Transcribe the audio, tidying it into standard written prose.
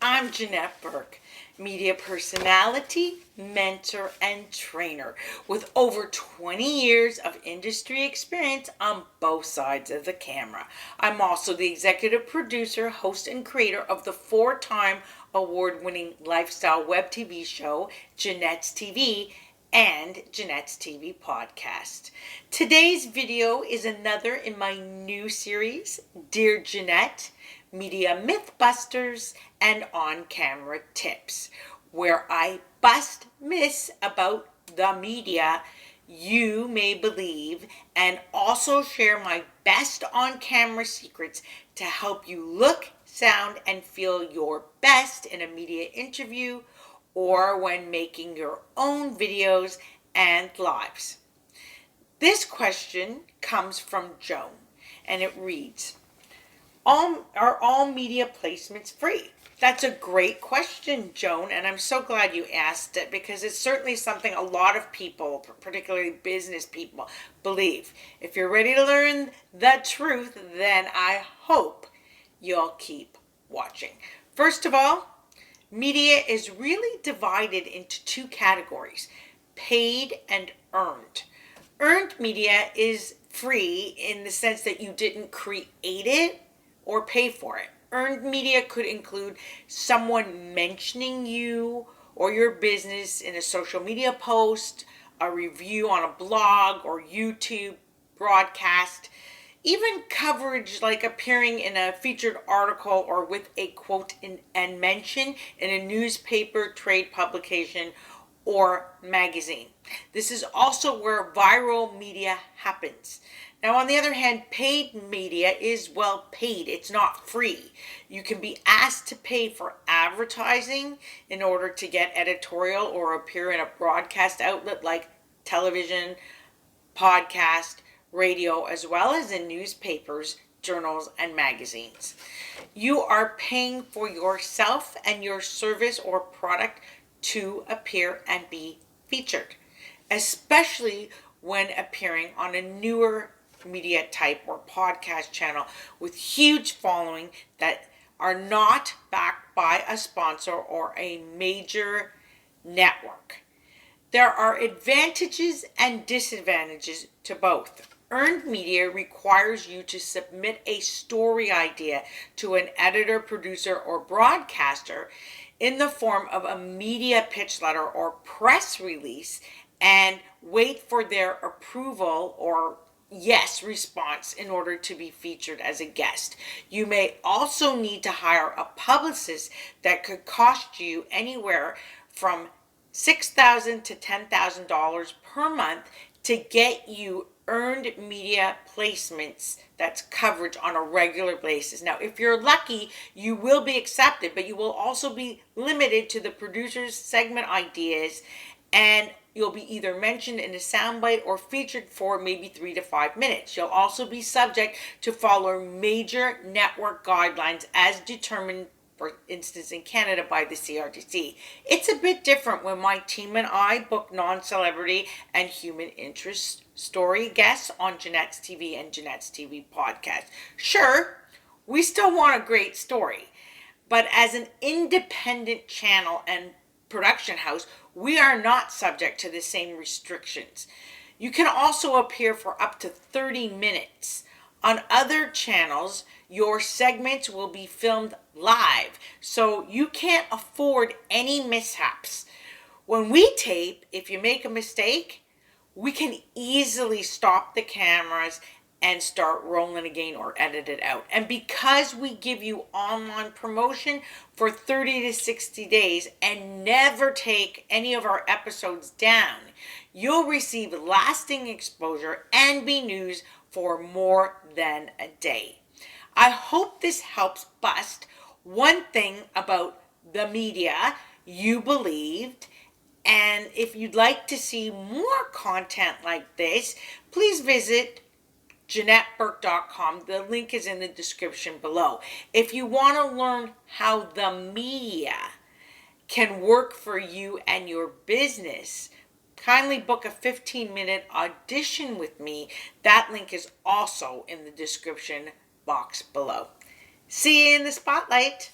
I'm Janette Burke, media personality, mentor, and trainer with over 20 years of industry experience on both sides of the camera. I'm also the executive producer, host, and creator of the 4-time award-winning lifestyle web TV show, Janette's TV, and Janette's TV podcast. Today's video is another in my new series, Dear Janette, Media Mythbusters and On-Camera Tips, where I bust myths about the media you may believe and also share my best on-camera secrets to help you look, sound, and feel your best in a media interview or when making your own videos and lives. This question comes from Joan, and it reads, are all media placements free? That's a great question, Joan, and I'm so glad you asked it because it's certainly something a lot of people, particularly business people, believe. If you're ready to learn the truth, then I hope you'll keep watching. First of all, media is really divided into two categories, paid and earned. Earned media is free in the sense that you didn't create it or pay for it. Earned media could include someone mentioning you or your business in a social media post, a review on a blog or YouTube broadcast, even coverage like appearing in a featured article or with a quote and mention in a newspaper, trade publication, or magazine. This is also where viral media happens. Now, on the other hand, paid media is well paid. It's not free. You can be asked to pay for advertising in order to get editorial or appear in a broadcast outlet like television, podcast, radio, as well as in newspapers, journals, and magazines. You are paying for yourself and your service or product to appear and be featured, especially when appearing on a newer media type or podcast channel with huge following that are not backed by a sponsor or a major network. There are advantages and disadvantages to both. Earned media requires you to submit a story idea to an editor, producer, or broadcaster in the form of a media pitch letter or press release and wait for their approval or yes response in order to be featured as a guest. You may also need to hire a publicist that could cost you anywhere from $6,000 to $10,000 per month to get you earned media placements, that's coverage on a regular basis. Now, if you're lucky, you will be accepted, but you will also be limited to the producer's segment ideas, and you'll be either mentioned in a soundbite or featured for maybe 3 to 5 minutes. You'll also be subject to follow major network guidelines as determined, for instance, in Canada by the CRTC. It's a bit different when my team and I book non-celebrity and human interest story guests on Janette's TV and Janette's TV podcast. Sure, we still want a great story, but as an independent channel and production house, we are not subject to the same restrictions. You can also appear for up to 30 minutes. On other channels, your segments will be filmed live, so you can't afford any mishaps. When we tape, if you make a mistake, we can easily stop the cameras and start rolling again or edit it out. And because we give you online promotion for 30 to 60 days and never take any of our episodes down, you'll receive lasting exposure and be news for more than a day. I hope this helps bust one thing about the media you believed. And if you'd like to see more content like this, please visit JanetteBurke.com. The link is in the description below. If you want to learn how the media can work for you and your business, kindly book a 15-minute audition with me. That link is also in the description box below. See you in the spotlight.